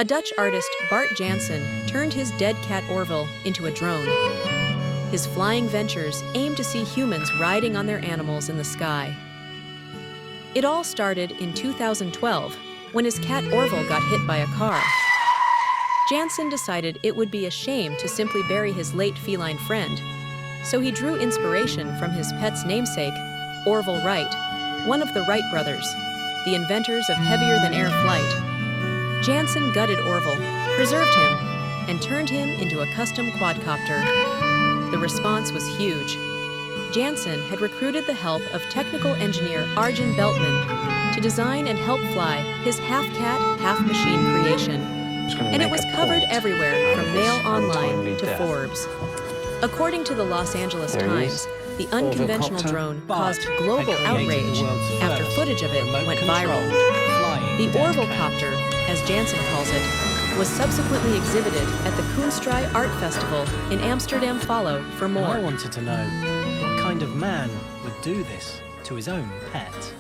A Dutch artist, Bart Jansen, turned his dead cat Orville into a drone. His flying ventures aimed to see humans riding on their animals in the sky. It all started in 2012, when his cat Orville got hit by a car. Jansen decided it would be a shame to simply bury his late feline friend, so he drew inspiration from his pet's namesake, Orville Wright, one of the Wright brothers, the inventors of heavier-than-air flight. Jansen gutted Orville, preserved him, and turned him into a custom quadcopter. The response was huge. Jansen had recruited the help of technical engineer Arjen Beltman to design and help fly his half-cat, half-machine creation. And it was covered everywhere from Mail Online to Forbes. According to the Los Angeles Times, the unconventional drone caused global outrage after footage of it went viral. The Orville copter, as Jansen calls it, was subsequently exhibited at the Kunstvrij Art Festival in Amsterdam. Follow for more. I wanted to know what kind of man would do this to his own pet.